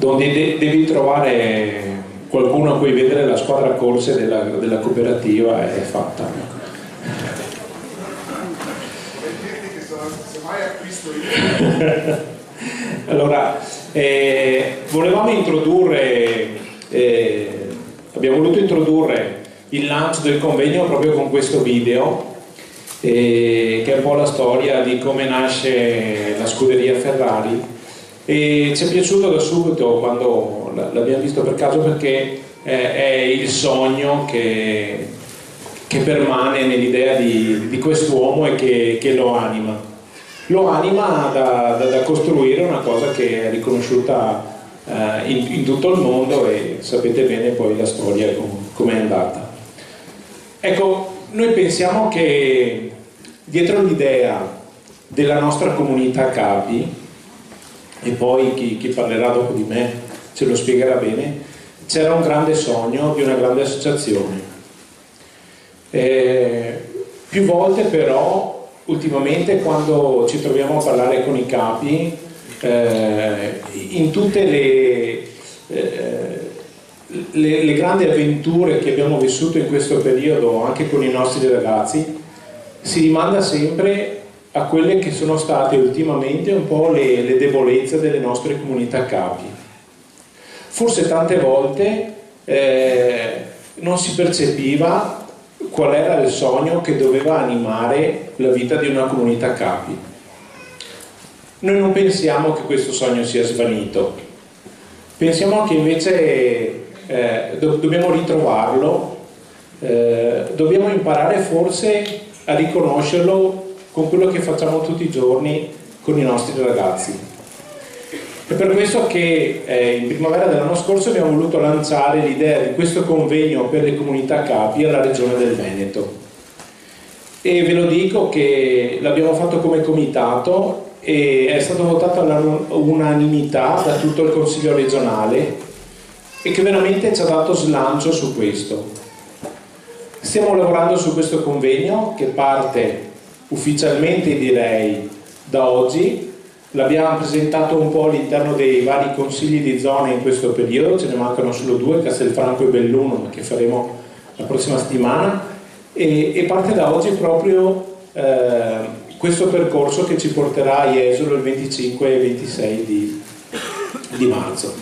dove devi trovare qualcuno a cui vendere la squadra corse della cooperativa è fatta. Allora, volevamo introdurre, abbiamo voluto introdurre il lancio del convegno proprio con questo video, che è un po' la storia di come nasce la scuderia Ferrari, e ci è piaciuto da subito quando l'abbiamo visto per caso, perché è il sogno che permane nell'idea di quest'uomo e che lo anima. Lo anima da costruire una cosa che è riconosciuta in tutto il mondo, e sapete bene poi la storia come è andata. Ecco, noi pensiamo che dietro l'idea della nostra comunità capi, e poi chi parlerà dopo di me ce lo spiegherà bene, c'era un grande sogno di una grande associazione. Più volte però, ultimamente, quando ci troviamo a parlare con i capi, in tutte le grandi avventure che abbiamo vissuto in questo periodo anche con i nostri ragazzi, si rimanda sempre a quelle che sono state ultimamente un po' le debolezze delle nostre comunità capi. Forse tante volte non si percepiva qual era il sogno che doveva animare la vita di una comunità capi. Noi non pensiamo che questo sogno sia svanito, pensiamo che invece dobbiamo ritrovarlo, dobbiamo imparare forse a riconoscerlo con quello che facciamo tutti i giorni con i nostri ragazzi. È per questo che in primavera dell'anno scorso abbiamo voluto lanciare l'idea di questo convegno per le comunità capi alla Regione del Veneto, e ve lo dico che l'abbiamo fatto come comitato e è stato votato all'unanimità da tutto il Consiglio regionale, e che veramente ci ha dato slancio su questo. Stiamo lavorando su questo convegno che parte ufficialmente, direi, da oggi. L'abbiamo presentato un po' all'interno dei vari consigli di zona in questo periodo, ce ne mancano solo 2, Castelfranco e Belluno, ma che faremo la prossima settimana, e parte da oggi proprio questo percorso che ci porterà a Jesolo il 25 e 26 di marzo.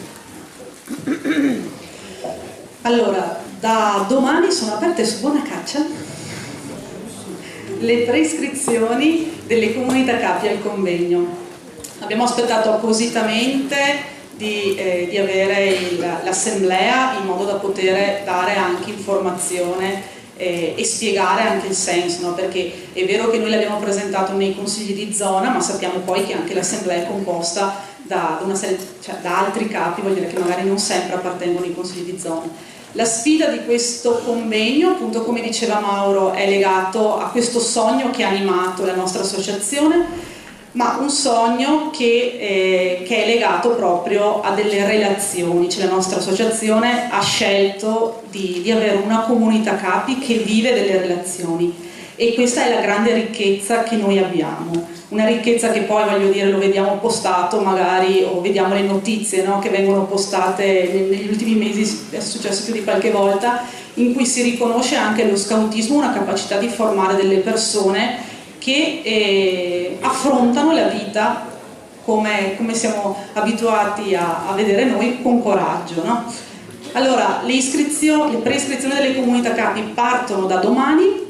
Allora, da domani sono aperte su Buona Caccia le preiscrizioni delle comunità capi al convegno. Abbiamo aspettato appositamente di avere l'assemblea in modo da poter dare anche informazione e spiegare anche il senso, no? Perché è vero che noi l'abbiamo presentato nei consigli di zona, ma sappiamo poi che anche l'assemblea è composta da altri capi, vuol dire che magari non sempre appartengono ai consigli di zona. La sfida di questo convegno, appunto, come diceva Mauro, è legato a questo sogno che ha animato la nostra associazione, ma un sogno che è legato proprio a delle relazioni. Cioè, la nostra associazione ha scelto di avere una comunità capi che vive delle relazioni, e questa è la grande ricchezza che noi abbiamo, una ricchezza che poi, voglio dire, lo vediamo postato magari, o vediamo le notizie, no, che vengono postate negli ultimi mesi, è successo più di qualche volta, in cui si riconosce anche lo scautismo una capacità di formare delle persone che affrontano la vita come siamo abituati a vedere noi, con coraggio, no? Allora, le preiscrizioni delle comunità capi partono da domani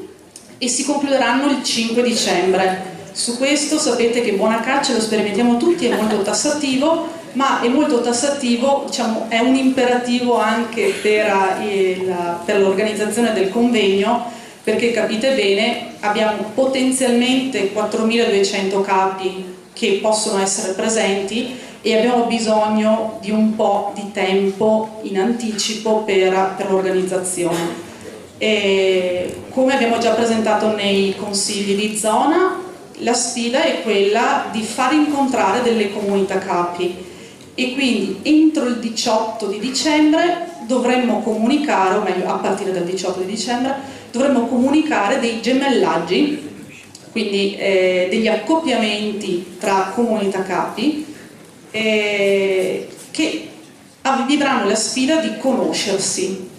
e si concluderanno il 5 dicembre. Su questo sapete che Buona Caccia, lo sperimentiamo tutti, è molto tassativo, ma è molto tassativo, diciamo, è un imperativo anche per l'organizzazione del convegno, perché capite bene, abbiamo potenzialmente 4.200 capi che possono essere presenti e abbiamo bisogno di un po' di tempo in anticipo per l'organizzazione. Come abbiamo già presentato nei consigli di zona, la sfida è quella di far incontrare delle comunità capi, e quindi entro il 18 di dicembre dovremmo comunicare, o meglio a partire dal 18 di dicembre dovremmo comunicare dei gemellaggi, quindi degli accoppiamenti tra comunità capi che vivranno la sfida di conoscersi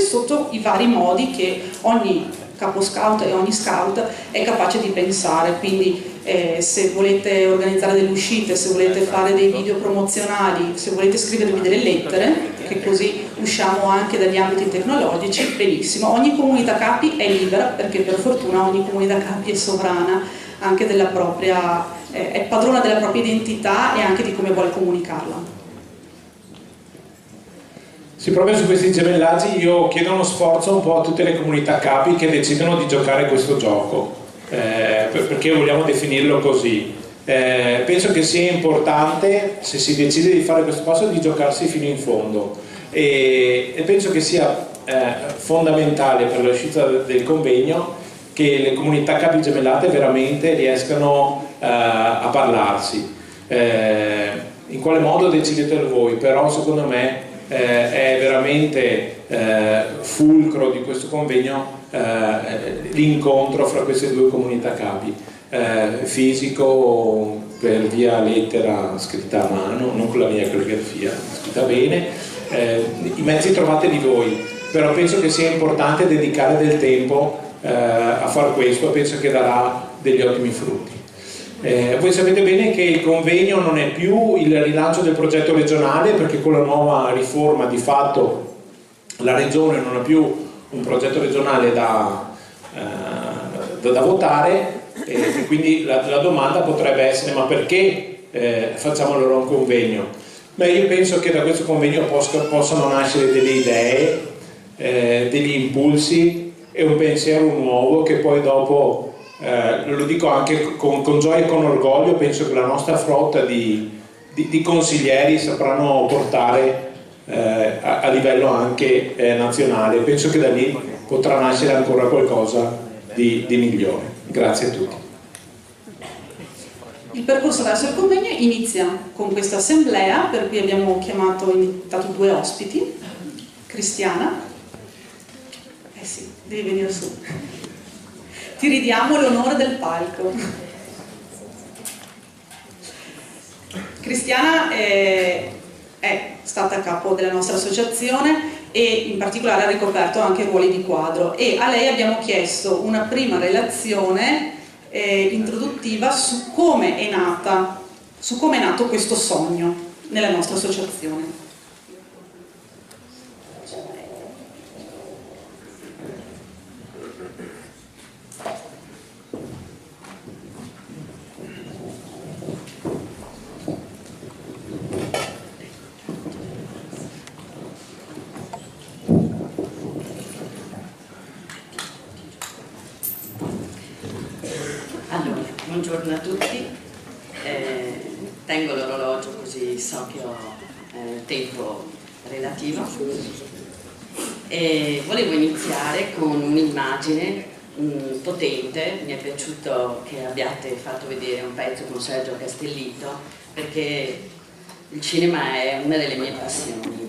sotto i vari modi che ogni capo scout e ogni scout è capace di pensare. Quindi se volete organizzare delle uscite, se volete fare dei video promozionali, se volete scrivervi delle lettere, che così usciamo anche dagli ambiti tecnologici, benissimo. Ogni comunità capi è libera, perché per fortuna ogni comunità capi è sovrana anche della propria, è padrona della propria identità e anche di come vuole comunicarla. Sì, proprio su questi gemellaggi io chiedo uno sforzo un po' a tutte le comunità capi che decidono di giocare questo gioco, perché vogliamo definirlo così. Penso che sia importante, se si decide di fare questo passo, di giocarsi fino in fondo, e penso che sia fondamentale per l'uscita del convegno che le comunità capi gemellate veramente riescano a parlarsi. In quale modo decidetelo voi, però secondo me è veramente fulcro di questo convegno l'incontro fra queste due comunità capi, fisico per via lettera scritta a mano, non con la mia calligrafia, scritta bene, i mezzi trovateli voi, però penso che sia importante dedicare del tempo a far questo, penso che darà degli ottimi frutti. Voi sapete bene che il convegno non è più il rilancio del progetto regionale, perché con la nuova riforma di fatto la regione non ha più un progetto regionale da votare, e quindi la domanda potrebbe essere: ma perché facciamo allora un convegno? Beh, io penso che da questo convegno possano nascere delle idee, degli impulsi e un pensiero nuovo che poi dopo, lo dico anche con gioia e con orgoglio, penso che la nostra flotta di consiglieri sapranno portare a livello anche nazionale. Penso che da lì potrà nascere ancora qualcosa di migliore. Grazie a tutti. Il percorso verso il convegno inizia con questa assemblea, per cui abbiamo invitato due ospiti. Cristiana, sì, devi venire su. Ti ridiamo l'onore del palco. Cristiana è stata a capo della nostra associazione e in particolare ha ricoperto anche ruoli di quadro, e a lei abbiamo chiesto una prima relazione introduttiva su come è nato questo sogno nella nostra associazione. Buongiorno a tutti, tengo l'orologio così so che ho tempo relativo, e volevo iniziare con un'immagine potente. Mi è piaciuto che abbiate fatto vedere un pezzo con Sergio Castellitto, perché il cinema è una delle mie passioni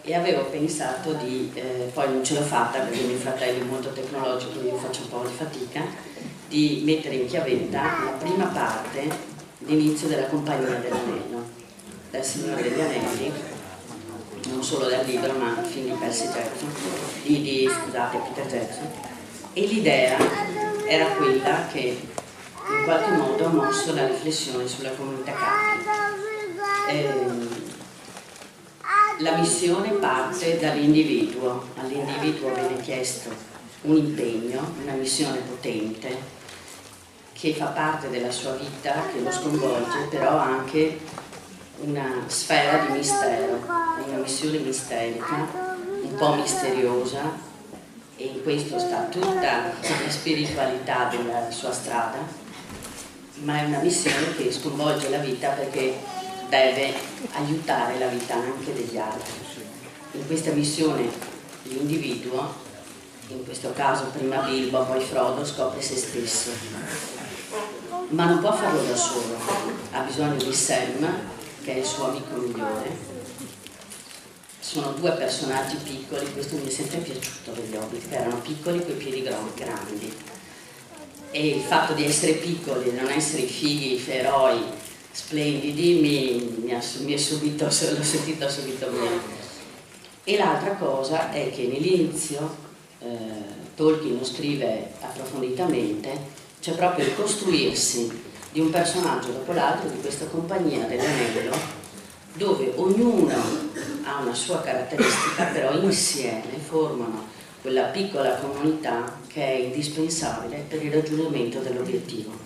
e avevo pensato di, poi non ce l'ho fatta perché mio fratello è molto tecnologico, io faccio un po' di fatica, di mettere in chiavetta la prima parte l'inizio della Compagnia dell'Anello, del Signore degli Anelli, non solo dal libro ma film di Percy Jackson, scusate, Peter Jackson, e l'idea era quella che in qualche modo ha mosso la riflessione sulla comunità cattolica. La missione parte dall'individuo, all'individuo viene chiesto un impegno, una missione potente che fa parte della sua vita, che lo sconvolge, però anche una sfera di mistero, una missione misterica, un po' misteriosa, e in questo sta tutta la spiritualità della sua strada, ma è una missione che sconvolge la vita perché deve aiutare la vita anche degli altri. In questa missione l'individuo, in questo caso prima Bilbo, poi Frodo, scopre se stesso, ma non può farlo da solo, ha bisogno di Sam, che è il suo amico migliore. Sono due personaggi piccoli, questo mi è sempre piaciuto degli Hobbit, che erano piccoli coi piedi grandi, e il fatto di essere piccoli e non essere i fighi, i eroi, splendidi, l'ho sentito subito bene. E l'altra cosa è che nell'inizio Tolkien lo scrive approfonditamente, c'è proprio il costruirsi di un personaggio dopo l'altro di questa compagnia dell'anello, dove ognuno ha una sua caratteristica, però insieme formano quella piccola comunità che è indispensabile per il raggiungimento dell'obiettivo.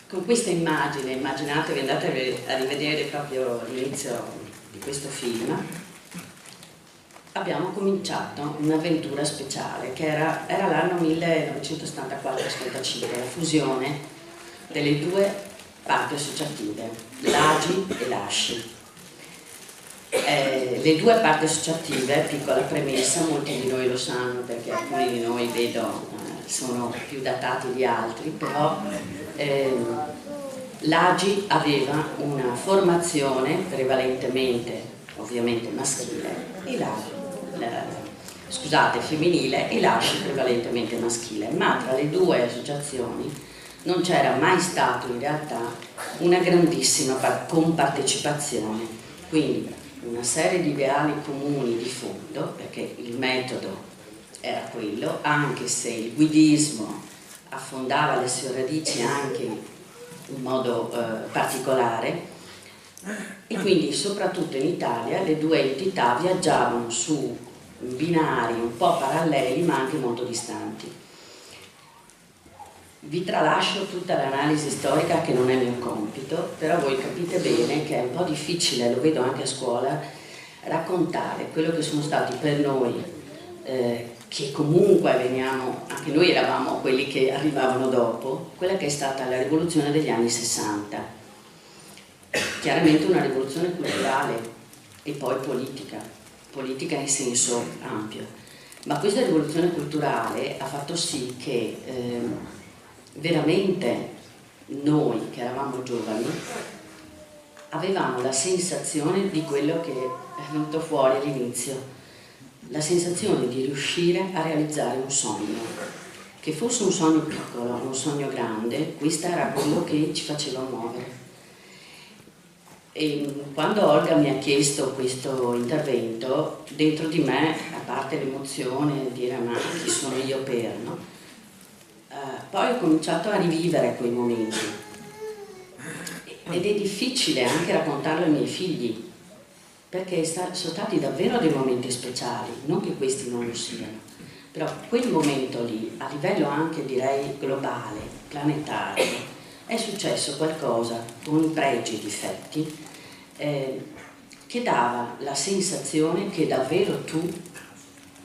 Con questa immagine, immaginatevi, andate a rivedere proprio l'inizio di questo film, abbiamo cominciato un'avventura speciale che era l'anno 1974-75, la fusione delle due parti associative, l'AGI e l'ASCI. Le due parti associative, piccola premessa, molti di noi lo sanno perché alcuni di noi vedo sono più datati di altri, però l'AGI aveva una formazione prevalentemente ovviamente maschile e femminile, e l'ASCI prevalentemente maschile, ma tra le due associazioni non c'era mai stato in realtà una grandissima compartecipazione, quindi una serie di ideali comuni di fondo, perché il metodo era quello, anche se il guidismo affondava le sue radici anche in modo particolare, e quindi soprattutto in Italia le due entità viaggiavano su binari un po' paralleli ma anche molto distanti. Vi tralascio tutta l'analisi storica che non è mio compito, però voi capite bene che è un po' difficile, lo vedo anche a scuola, raccontare quello che sono stati per noi, che comunque veniamo, anche noi eravamo quelli che arrivavano dopo, quella che è stata la rivoluzione degli anni 60. Chiaramente una rivoluzione culturale e poi politica in senso ampio. Ma questa rivoluzione culturale ha fatto sì che veramente noi che eravamo giovani avevamo la sensazione di quello che è venuto fuori all'inizio, la sensazione di riuscire a realizzare un sogno, che fosse un sogno piccolo, un sogno grande, questo era quello che ci faceva muovere. E quando Olga mi ha chiesto questo intervento, dentro di me, a parte l'emozione di dire ma chi sono io per, no? Poi ho cominciato a rivivere quei momenti ed è difficile anche raccontarlo ai miei figli, perché sono stati davvero dei momenti speciali, non che questi non lo siano, però quel momento lì, a livello anche direi globale, planetario, è successo qualcosa con pregi e difetti che dava la sensazione che davvero tu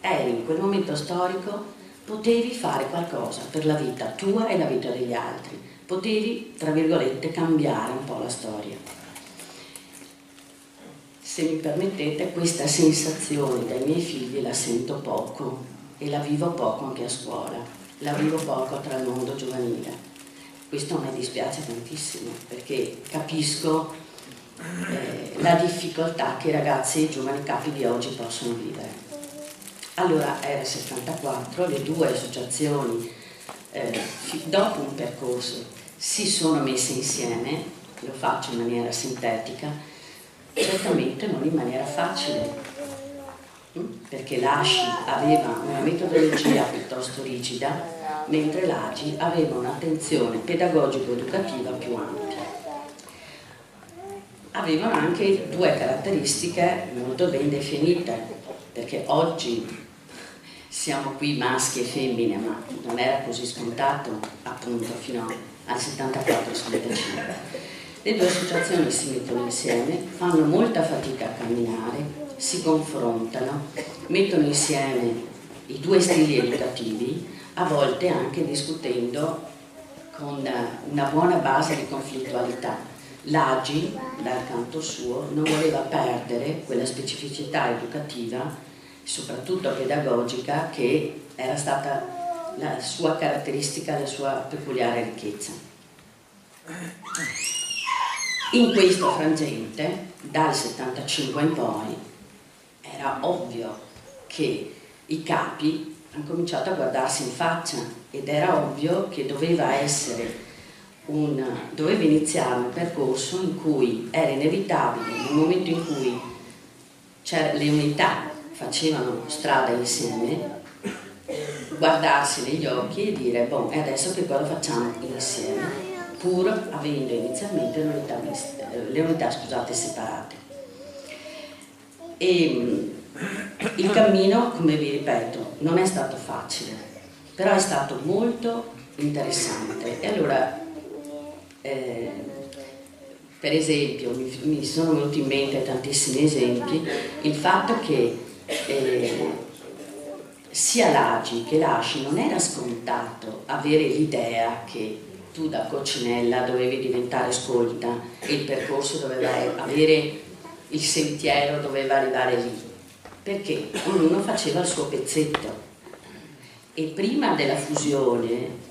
eri in quel momento storico, potevi fare qualcosa per la vita tua e la vita degli altri, potevi, tra virgolette, cambiare un po' la storia. Se mi permettete, questa sensazione dai miei figli la sento poco e la vivo poco anche a scuola, la vivo poco tra il mondo giovanile. Questo mi dispiace tantissimo perché capisco la difficoltà che i ragazzi e i giovani capi di oggi possono vivere. Allora era il 74, le due associazioni dopo un percorso si sono messe insieme, lo faccio in maniera sintetica, certamente non in maniera facile, perché l'ASCI aveva una metodologia piuttosto rigida, mentre l'AGI aveva un'attenzione pedagogico-educativa più ampia. Avevano anche due caratteristiche molto ben definite, perché oggi siamo qui maschi e femmine, ma non era così scontato appunto fino al 74-75. Le due associazioni si mettono insieme, fanno molta fatica a camminare, si confrontano, mettono insieme i due stili educativi, a volte anche discutendo con una buona base di conflittualità. L'AGI, dal canto suo, non voleva perdere quella specificità educativa, soprattutto pedagogica, che era stata la sua caratteristica, la sua peculiare ricchezza. In questo frangente, dal 75 in poi, era ovvio che i capi hanno cominciato a guardarsi in faccia ed era ovvio che doveva essere doveva iniziare un percorso in cui era inevitabile, nel momento in cui le unità facevano strada insieme, guardarsi negli occhi e dire boh, e adesso che cosa facciamo insieme, pur avendo inizialmente le unità separate. E il cammino, come vi ripeto, non è stato facile, però è stato molto interessante. E allora, per esempio, mi sono venuti in mente tantissimi esempi, il fatto che sia l'Agi che l'Asci non era scontato avere l'idea che tu da coccinella dovevi diventare scolta e il percorso doveva avere, il sentiero doveva arrivare lì, perché ognuno faceva il suo pezzetto. E prima della fusione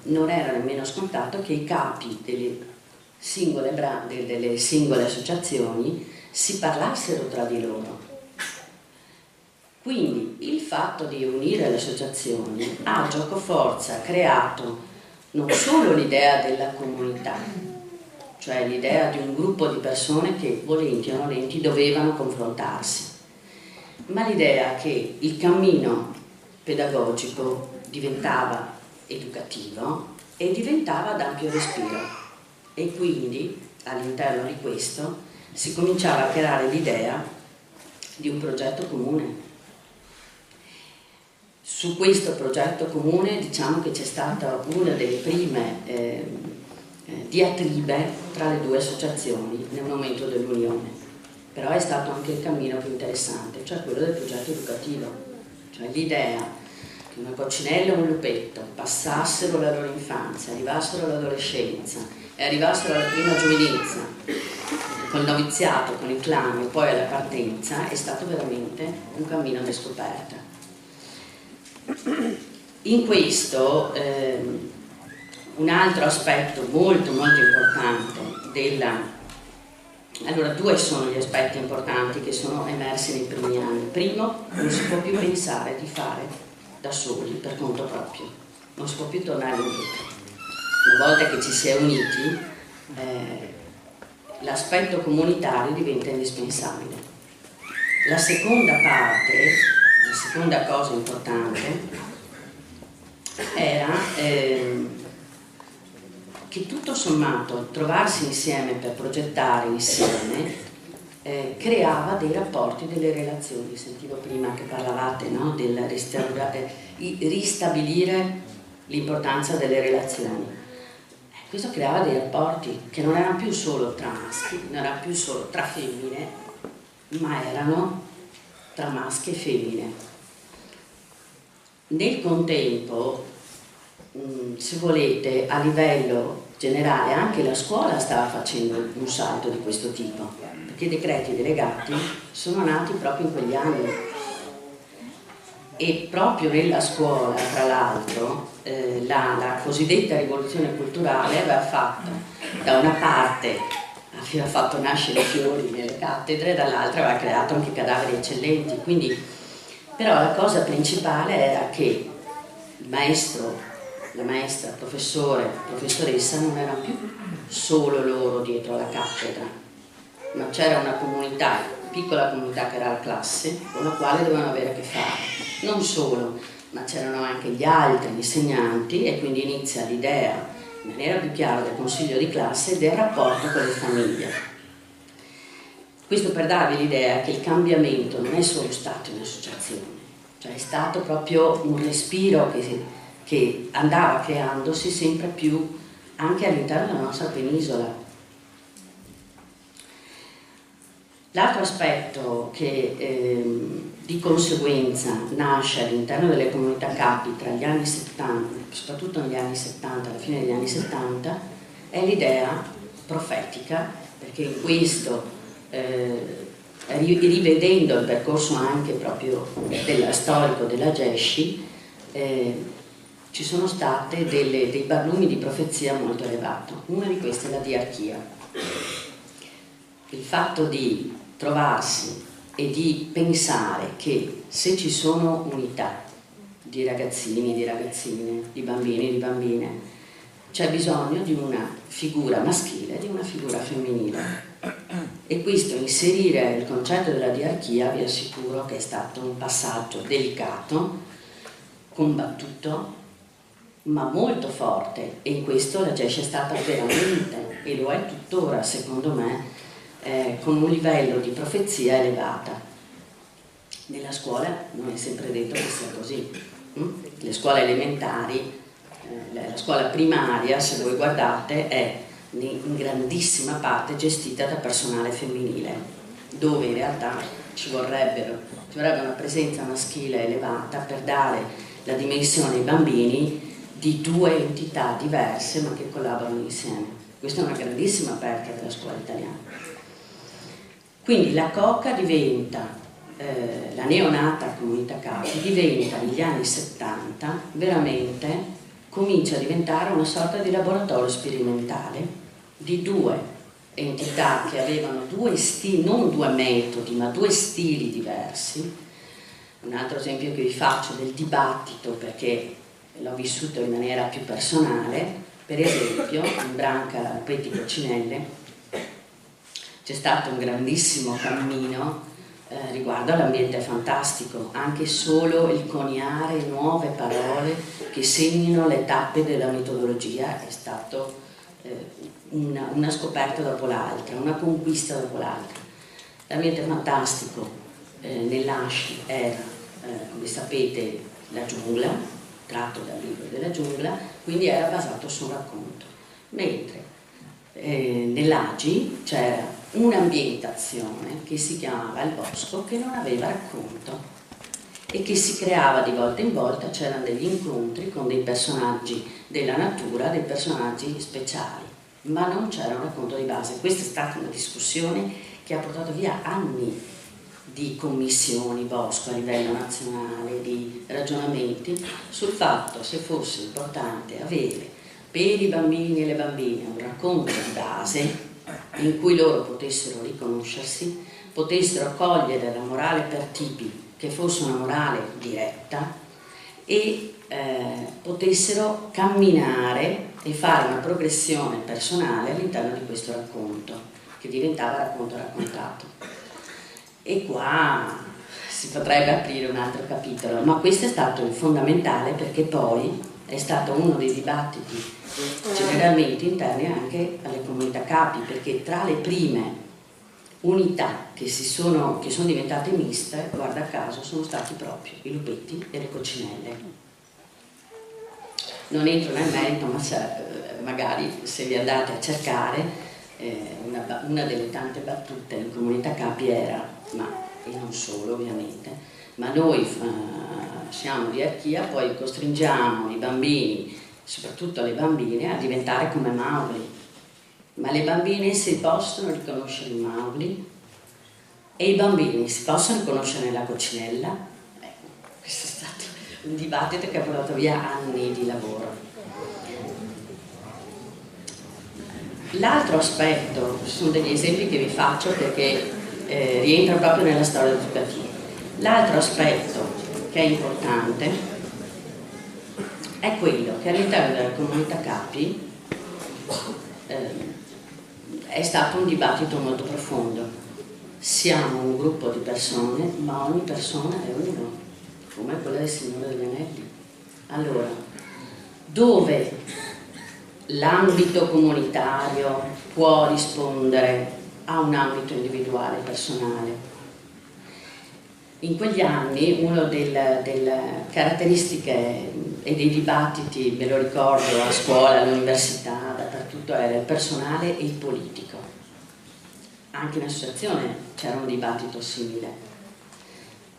non era nemmeno scontato che i capi delle singole associazioni si parlassero tra di loro. Quindi il fatto di unire le associazioni ha giocoforza creato non solo l'idea della comunità, cioè l'idea di un gruppo di persone che volenti o nolenti dovevano confrontarsi, ma l'idea che il cammino pedagogico diventava educativo e diventava ad ampio respiro, e quindi all'interno di questo si cominciava a creare l'idea di un progetto comune. Su questo progetto comune diciamo che c'è stata una delle prime diatribe tra le due associazioni nel momento dell'unione, però è stato anche il cammino più interessante, cioè quello del progetto educativo, cioè l'idea che una coccinella e un lupetto passassero la loro infanzia, arrivassero all'adolescenza e arrivassero alla prima giovinezza, col noviziato, con il clan e poi alla partenza, è stato veramente un cammino di scoperta. In questo un altro aspetto molto importante allora, due sono gli aspetti importanti che sono emersi nei primi anni. Primo, non si può più pensare di fare da soli per conto proprio, non si può più tornare indietro. Una volta che ci si è uniti, l'aspetto comunitario diventa indispensabile. La seconda cosa importante era che tutto sommato trovarsi insieme per progettare insieme creava dei rapporti, delle relazioni. Sentivo prima che parlavate, no? Del ristabilire l'importanza delle relazioni. Questo creava dei rapporti che non erano più solo tra maschi, non erano più solo tra femmine, ma erano tra maschi e femmine. Nel contempo, se volete, a livello generale anche la scuola stava facendo un salto di questo tipo, perché i decreti delegati sono nati proprio in quegli anni e proprio nella scuola, tra l'altro, la cosiddetta rivoluzione culturale aveva fatto, da una parte aveva fatto nascere i fiori nelle cattedre, dall'altra aveva creato anche cadaveri eccellenti. Quindi, però la cosa principale era che il maestro, la maestra, il professore, la professoressa non erano più solo loro dietro la cattedra, ma c'era una comunità, piccola comunità che era la classe, con la quale dovevano avere a che fare. Non solo, ma c'erano anche gli altri insegnanti, e quindi inizia l'idea in maniera più chiara del consiglio di classe e del rapporto con le famiglie. Questo per darvi l'idea che il cambiamento non è solo stato in associazione, cioè è stato proprio un respiro che andava creandosi sempre più anche all'interno della nostra penisola. L'altro aspetto che di conseguenza nasce all'interno delle comunità capi tra gli anni 70, soprattutto negli anni 70, alla fine degli anni 70, è l'idea profetica, perché in questo, rivedendo il percorso anche proprio storico della Gesci, ci sono state dei barlumi di profezia molto elevati. Una di queste è la diarchia. Il fatto di trovarsi e di pensare che se ci sono unità di ragazzini, di ragazzine, di bambini, di bambine, c'è bisogno di una figura maschile e di una figura femminile. E questo, inserire il concetto della diarchia, vi assicuro che è stato un passaggio delicato, combattuto, ma molto forte, e in questo la GESH è stata veramente, e lo è tuttora secondo me, con un livello di profezia elevata. Nella scuola non è sempre detto che sia così. Le scuole elementari, la scuola primaria, se voi guardate, è in grandissima parte gestita da personale femminile, dove in realtà ci vorrebbe una presenza maschile elevata per dare la dimensione ai bambini di due entità diverse ma che collaborano insieme. Questa è una grandissima perdita della scuola italiana. Quindi la COCA diventa, la neonata comunità CAPI diventa negli anni 70 veramente, comincia a diventare una sorta di laboratorio sperimentale di due entità che avevano due stili, non due metodi, ma due stili diversi. Un altro esempio che vi faccio del dibattito, perché l'ho vissuto in maniera più personale, per esempio in Branca Alpetti Coccinelle c'è stato un grandissimo cammino riguardo all'ambiente fantastico, anche solo il coniare nuove parole che segnino le tappe della metodologia è stato una scoperta dopo l'altra, una conquista dopo l'altra. L'ambiente fantastico nell'ASCI era, come sapete, la giungla, tratto dal libro della giungla, quindi era basato su un racconto, mentre nell'AGI c'era un'ambientazione che si chiamava il bosco, che non aveva racconto e che si creava di volta in volta, c'erano degli incontri con dei personaggi della natura, dei personaggi speciali, ma non c'era un racconto di base. Questa è stata una discussione che ha portato via anni di commissioni bosco a livello nazionale, di ragionamenti sul fatto se fosse importante avere per i bambini e le bambine un racconto di base in cui loro potessero riconoscersi, potessero accogliere la morale per tipi, che fosse una morale diretta, e potessero camminare e fare una progressione personale all'interno di questo racconto, che diventava racconto raccontato. E qua si potrebbe aprire un altro capitolo, ma questo è stato fondamentale perché poi è stato uno dei dibattiti generalmente interni anche alle comunità capi, perché tra le prime unità che sono diventate miste, guarda caso, sono stati proprio i lupetti e le coccinelle. Non entro nel merito, ma magari se vi andate a cercare, una delle tante battute in comunità capi era, e non solo ovviamente, ma noi siamo diarchia, poi costringiamo i bambini, soprattutto le bambine, a diventare come Mowgli. Ma le bambine si possono riconoscere in Mowgli e i bambini si possono riconoscere nella coccinella? Questo è stato un dibattito che ha portato via anni di lavoro. L'altro aspetto, sono degli esempi che vi faccio perché rientrano proprio nella storia educativa. L'altro aspetto che è importante è quello che all'interno della comunità capi è stato un dibattito molto profondo. Siamo un gruppo di persone, ma ogni persona è uno, come quella del Signore degli Anelli. Allora, dove l'ambito comunitario può rispondere a un ambito individuale, personale? In quegli anni una delle caratteristiche e dei dibattiti, me lo ricordo a scuola, all'università, dappertutto, era il personale e il politico. Anche in associazione c'era un dibattito simile.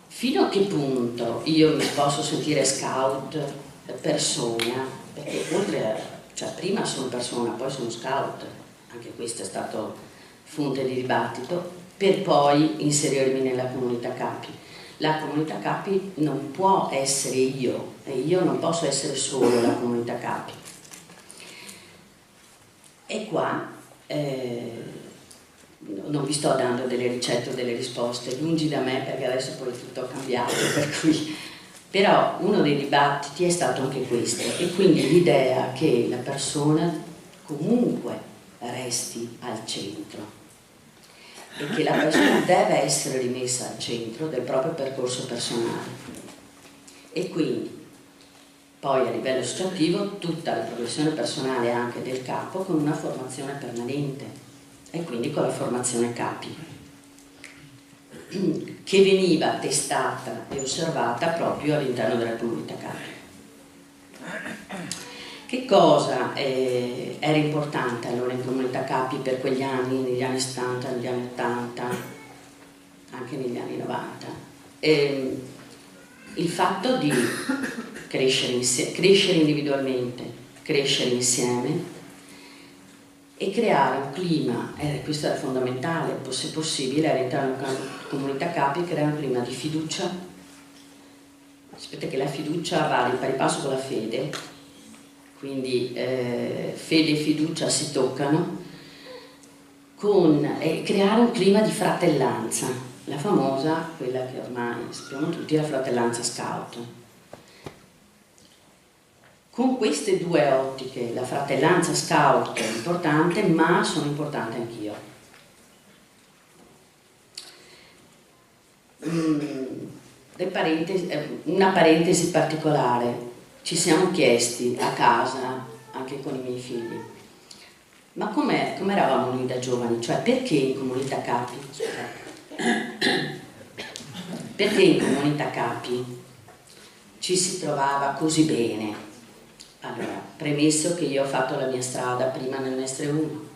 Fino a che punto io mi posso sentire scout, persona, perché prima sono persona, poi sono scout, anche questo è stato fonte di dibattito, per poi inserirmi nella comunità capi. La comunità capi non può essere io, e io non posso essere solo la comunità capi. E qua non vi sto dando delle ricette o delle risposte, lungi da me, perché adesso poi è tutto cambiato, per cui Però uno dei dibattiti è stato anche questo, e quindi l'idea che la persona comunque resti al centro e che la persona deve essere rimessa al centro del proprio percorso personale, e quindi poi a livello associativo tutta la progressione personale anche del capo con una formazione permanente, e quindi con la formazione capi, che veniva testata e osservata proprio all'interno della comunità capi. Che cosa era importante allora in comunità capi per quegli anni, negli anni 70, negli anni 80, anche negli anni 90? Il fatto di crescere individualmente, crescere insieme e creare un clima, questo è fondamentale, se possibile all'interno della comunità capi, creare un clima di fiducia. Sapete che la fiducia va di pari passo con la fede, quindi fede e fiducia si toccano, creare un clima di fratellanza, la famosa, quella che ormai sappiamo tutti, la fratellanza scout. Con queste due ottiche, la fratellanza scout è importante, ma sono importante anch'io. Una parentesi particolare. Ci siamo chiesti a casa, anche con i miei figli, ma come eravamo noi da giovani? Cioè, perché in comunità capi? Perché in comunità capi ci si trovava così bene? Allora, premesso che io ho fatto la mia strada prima nel Mestre 1,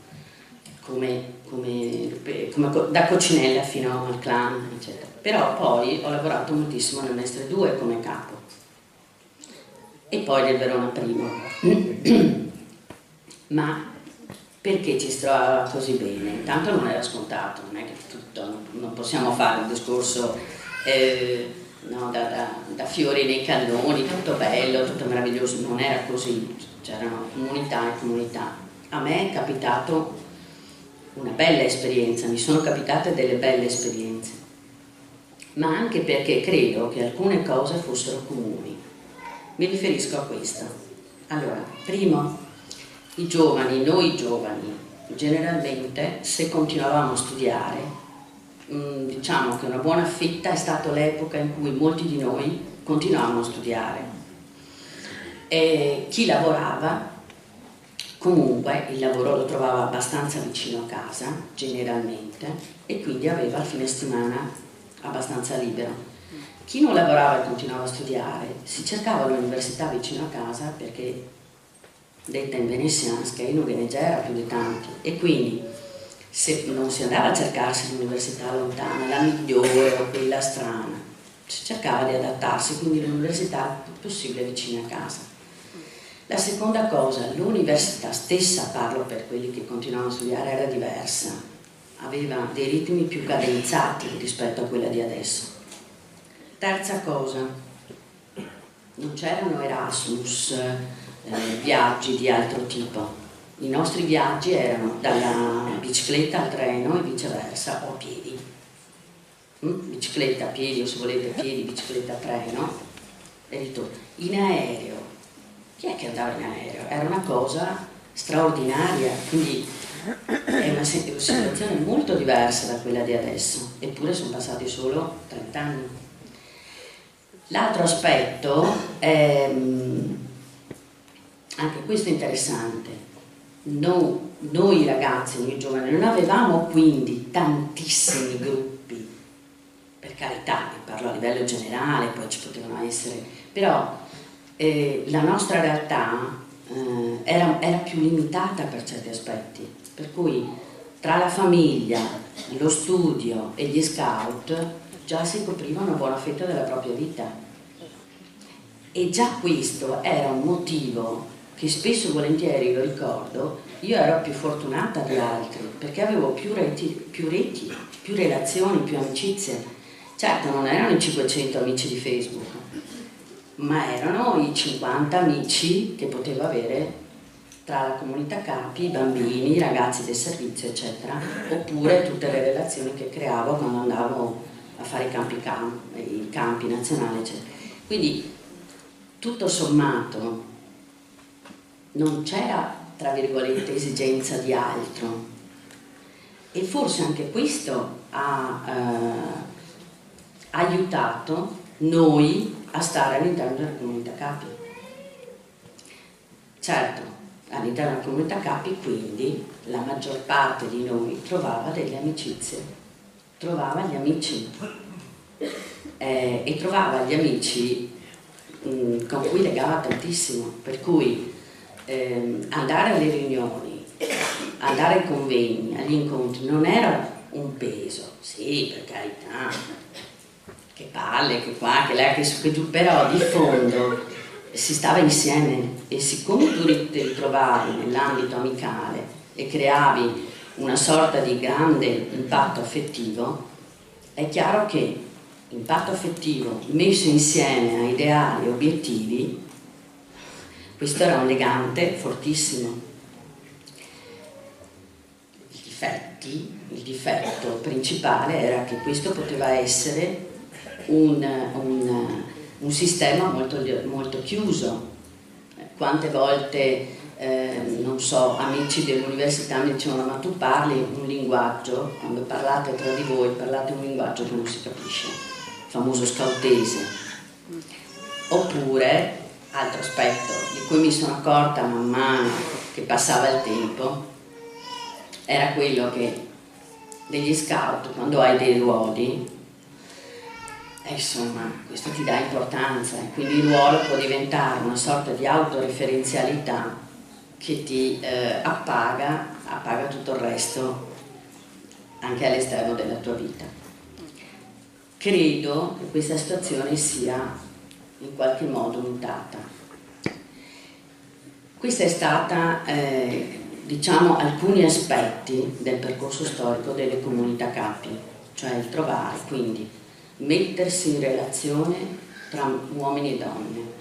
da Coccinella fino al clan, eccetera. Però poi ho lavorato moltissimo nel Mestre 2 come capo e poi nel Verona primo. Ma perché ci si trovava così bene? Intanto non era scontato, non è che tutto, non possiamo fare un discorso no, da fiori nei cannoni, tutto bello, tutto meraviglioso, non era così, c'erano comunità e comunità. A me è capitato una bella esperienza, mi sono capitate delle belle esperienze, ma anche perché credo che alcune cose fossero comuni. Mi riferisco a questo. Allora, primo, noi giovani, generalmente, se continuavamo a studiare, diciamo che una buona fetta è stata l'epoca in cui molti di noi continuavano a studiare. E chi lavorava, comunque, il lavoro lo trovava abbastanza vicino a casa, generalmente, e quindi aveva il fine settimana abbastanza libero. Chi non lavorava e continuava a studiare si cercava l'università vicino a casa perché, detta in veneziansca, non ve ne c'era più di tanti, e quindi se non si andava a cercarsi l'università lontana, la migliore o quella strana, si cercava di adattarsi, quindi l'università il più possibile vicino a casa. La seconda cosa, l'università stessa, parlo per quelli che continuavano a studiare, era diversa, aveva dei ritmi più cadenzati rispetto a quella di adesso. Terza cosa, non c'erano Erasmus, viaggi di altro tipo. I nostri viaggi erano dalla bicicletta al treno e viceversa, o a piedi. Bicicletta a piedi, o se volete a piedi, bicicletta a treno e ritorno. In aereo, chi è che andava in aereo? Era una cosa straordinaria, quindi è una situazione molto diversa da quella di adesso, eppure sono passati solo 30 anni. L'altro aspetto è, anche questo è interessante, noi ragazzi, noi giovani, non avevamo quindi tantissimi gruppi, per carità, ne parlo a livello generale, poi ci potevano essere, però la nostra realtà era più limitata per certi aspetti, per cui tra la famiglia, lo studio e gli scout già si copriva una buona fetta della propria vita, e già questo era un motivo che spesso e volentieri, lo ricordo, io ero più fortunata di altri perché avevo più reti, più relazioni, più amicizie. Certo, non erano i 500 amici di Facebook, ma erano i 50 amici che potevo avere tra la comunità capi, i bambini, i ragazzi del servizio, eccetera, oppure tutte le relazioni che creavo quando andavo a fare i campi nazionali, eccetera. Quindi tutto sommato non c'era, tra virgolette, esigenza di altro, e forse anche questo ha aiutato noi a stare all'interno della comunità Capi. Certo, all'interno della comunità Capi quindi la maggior parte di noi trovava delle amicizie, trovava gli amici e trovava gli amici con cui legava tantissimo, per cui andare alle riunioni, andare ai convegni, agli incontri non era un peso, sì, per carità, che palle, che qua, che là, che giù, però di fondo si stava insieme, e siccome tu ti ritrovavi nell'ambito amicale e creavi una sorta di grande impatto affettivo, è chiaro che impatto affettivo messo insieme a ideali e obiettivi, questo era un legante fortissimo. Il difetto principale era che questo poteva essere un sistema molto chiuso. Quante volte, non so, amici dell'università mi dicevano: ma tu parli un linguaggio, quando parlate tra di voi parlate un linguaggio che non si capisce, il famoso scoutese. Oppure, altro aspetto di cui mi sono accorta man mano che passava il tempo, era quello che degli scout, quando hai dei ruoli, insomma, questo ti dà importanza, e quindi il ruolo può diventare una sorta di autoreferenzialità che ti appaga tutto il resto anche all'esterno della tua vita. Credo che questa situazione sia in qualche modo mutata. Questa è stata, diciamo, alcuni aspetti del percorso storico delle comunità Capi, cioè il trovare, quindi mettersi in relazione tra uomini e donne,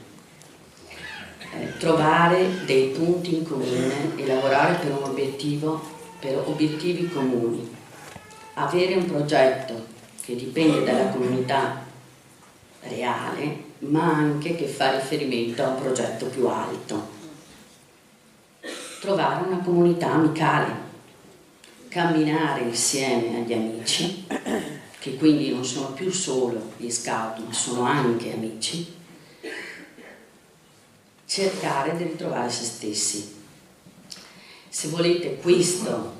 trovare dei punti in comune e lavorare per un obiettivo, per obiettivi comuni, avere un progetto che dipende dalla comunità reale, ma anche che fa riferimento a un progetto più alto. Trovare una comunità amicale, camminare insieme agli amici, che quindi non sono più solo gli scout, ma sono anche amici, cercare di ritrovare se stessi. Se volete, questo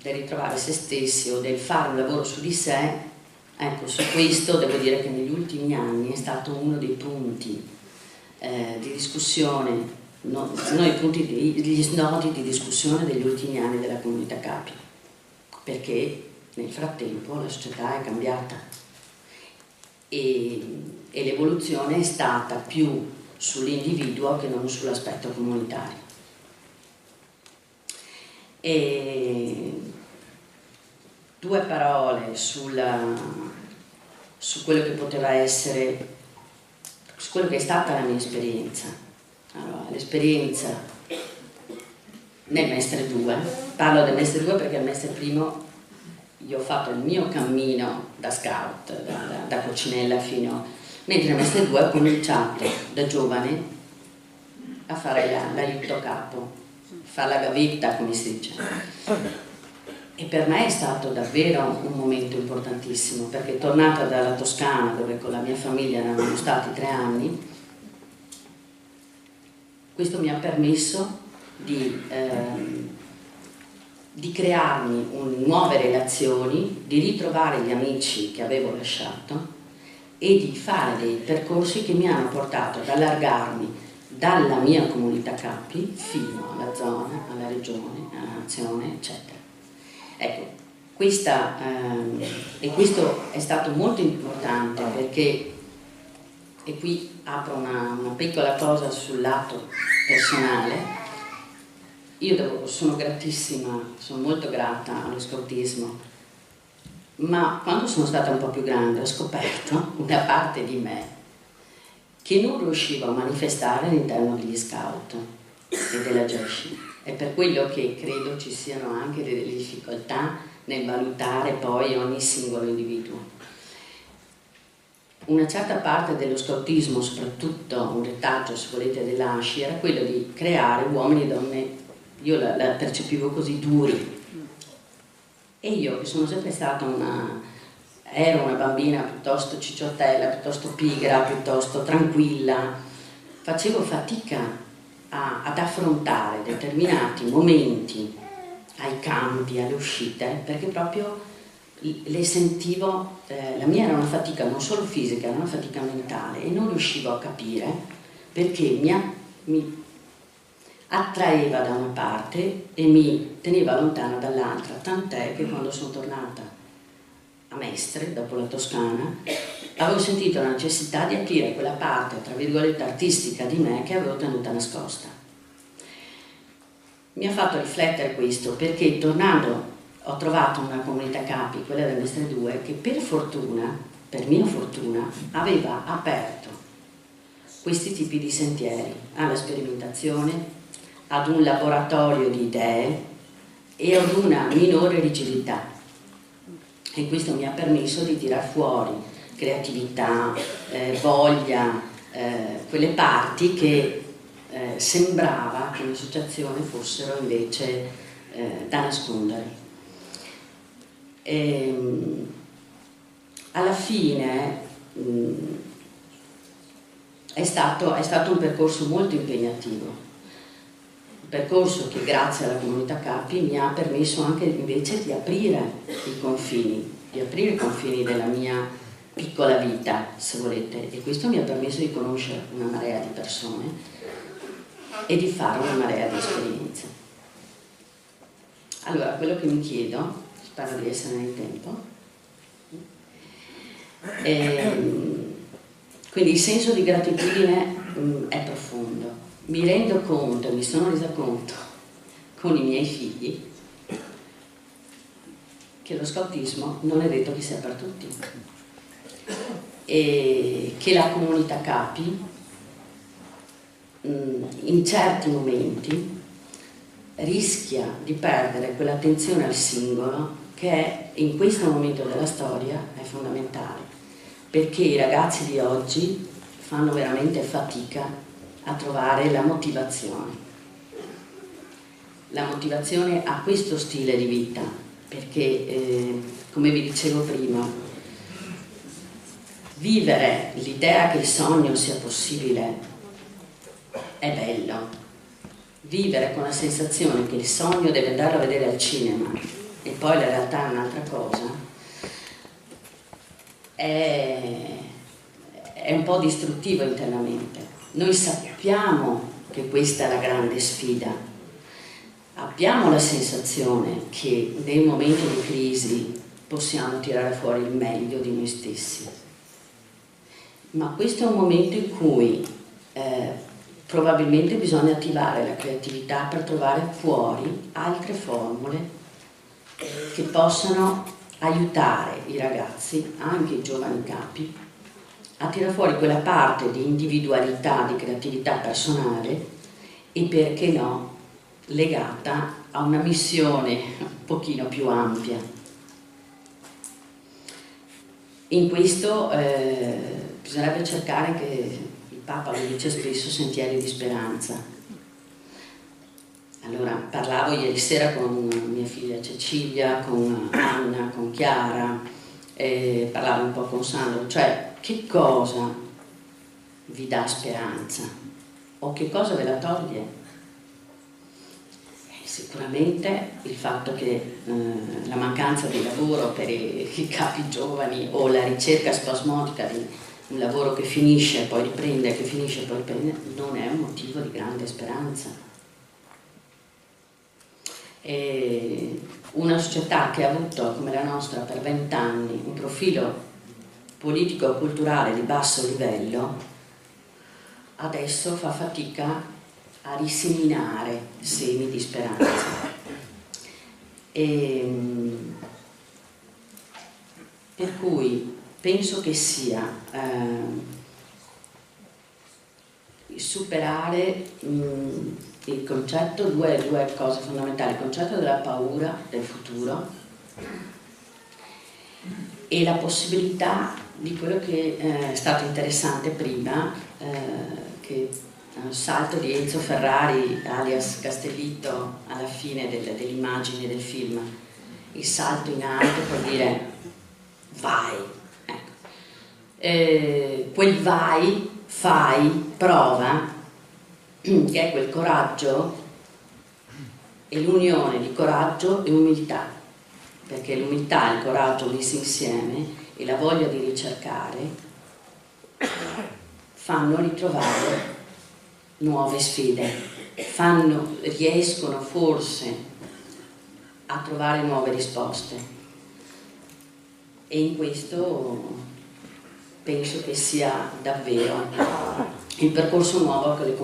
del ritrovare se stessi o del fare un lavoro su di sé, ecco, su questo devo dire che negli ultimi anni è stato uno dei punti di discussione, gli snodi di discussione degli ultimi anni della comunità Capi, perché nel frattempo la società è cambiata e l'evoluzione è stata più sull'individuo che non sull'aspetto comunitario. E due parole su quello che poteva essere, su quello che è stata la mia esperienza. Allora, l'esperienza nel Mestre 2, parlo del Mestre 2 perché il Mestre primo io ho fatto il mio cammino da scout, da coccinella mentre il Mestre 2 ho cominciato da giovane a fare l'aiuto capo, fare la gavetta, come si dice. E per me è stato davvero un momento importantissimo, perché tornata dalla Toscana, dove con la mia famiglia eravamo stati 3 anni, questo mi ha permesso di crearmi nuove relazioni, di ritrovare gli amici che avevo lasciato e di fare dei percorsi che mi hanno portato ad allargarmi dalla mia comunità Capi fino alla zona, alla regione, alla nazione, eccetera. Ecco, questo è stato molto importante perché, e qui apro una piccola cosa sul lato personale, io sono gratissima, sono molto grata allo scoutismo, ma quando sono stata un po' più grande ho scoperto una parte di me che non riuscivo a manifestare all'interno degli scout e della GESCI. È per quello che credo ci siano anche delle difficoltà nel valutare poi ogni singolo individuo. una certa parte dello scautismo, soprattutto un retaggio, se volete, dell'ASCI, era quello di creare uomini e donne, io la percepivo così, duri. E io, che sono sempre stata ero una bambina piuttosto cicciottella, piuttosto pigra, piuttosto tranquilla, facevo fatica ad affrontare determinati momenti ai campi, alle uscite, perché proprio le sentivo, la mia era una fatica non solo fisica, era una fatica mentale, e non riuscivo a capire perché mi attraeva da una parte e mi teneva lontana dall'altra, tant'è che quando sono tornata a Mestre, dopo la Toscana, avevo sentito la necessità di aprire quella parte, tra virgolette, artistica di me che avevo tenuta nascosta. Mi ha fatto riflettere questo, perché tornando ho trovato una comunità capi, quella del Mestre 2, che per fortuna, per mia fortuna, aveva aperto questi tipi di sentieri alla sperimentazione, ad un laboratorio di idee e ad una minore rigidità. E questo mi ha permesso di tirar fuori creatività, voglia, quelle parti che sembrava che in associazione fossero invece da nascondere. Alla fine è stato un percorso molto impegnativo, un percorso che grazie alla comunità capi mi ha permesso anche invece di aprire i confini della mia piccola vita, se volete, e questo mi ha permesso di conoscere una marea di persone e di fare una marea di esperienze. Allora, quello che mi chiedo, spero di essere nel tempo, quindi il senso di gratitudine è profondo. Mi rendo conto, mi sono resa conto con i miei figli che lo scautismo non è detto che sia per tutti e che la comunità capi in certi momenti rischia di perdere quell'attenzione al singolo che in questo momento della storia è fondamentale, perché i ragazzi di oggi fanno veramente fatica a trovare la motivazione a questo stile di vita, perché come vi dicevo prima, vivere l'idea che il sogno sia possibile è bello, vivere con la sensazione che il sogno deve andare a vedere al cinema e poi la realtà è un'altra cosa è un po' distruttivo internamente. Noi sappiamo che questa è la grande sfida, abbiamo la sensazione che nei momenti di crisi possiamo tirare fuori il meglio di noi stessi, ma questo è un momento in cui probabilmente bisogna attivare la creatività per trovare fuori altre formule che possano aiutare i ragazzi, anche i giovani capi, a tirare fuori quella parte di individualità, di creatività personale e, perché no, legata a una missione un pochino più ampia. In questo bisognerebbe cercare, che il Papa lo dice spesso, sentieri di speranza. Allora, parlavo ieri sera con mia figlia Cecilia, con Anna, con Chiara, parlavo un po' con Sandro, cioè che cosa vi dà speranza o che cosa ve la toglie? Sicuramente il fatto che la mancanza di lavoro per i capi giovani o la ricerca spasmodica di un lavoro che finisce e poi riprende, che finisce e poi riprende, non è un motivo di grande speranza. E una società che ha avuto, come la nostra, per 20 anni un profilo politico-culturale di basso livello, adesso fa fatica a riseminare semi di speranza. Per cui penso che sia superare il concetto, due cose fondamentali: il concetto della paura del futuro e la possibilità di quello che è stato interessante prima, che il salto di Enzo Ferrari alias Castellitto alla fine dell'immagine del film, il salto in alto per dire vai, ecco. Quel vai, fai, prova, che è quel coraggio e l'unione di coraggio e umiltà, perché l'umiltà e il coraggio messi insieme e la voglia di ricercare fanno ritrovare nuove sfide, riescono forse a trovare nuove risposte, e in questo penso che sia davvero il percorso nuovo che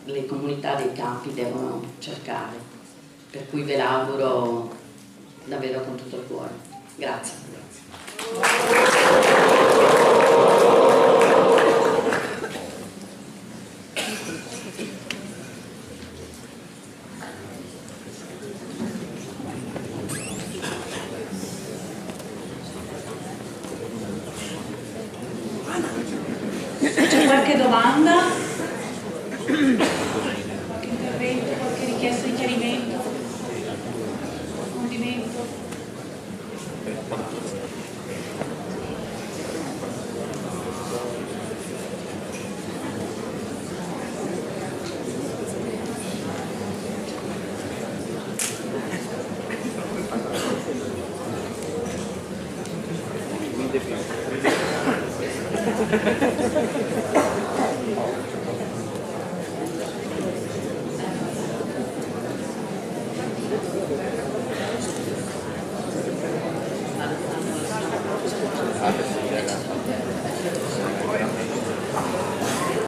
le comunità dei campi devono cercare, per cui ve l'auguro davvero con tutto il cuore. Grazie. C'è qualche domanda? Qualche intervento, qualche richiesta di chiarimento? Approfondimento?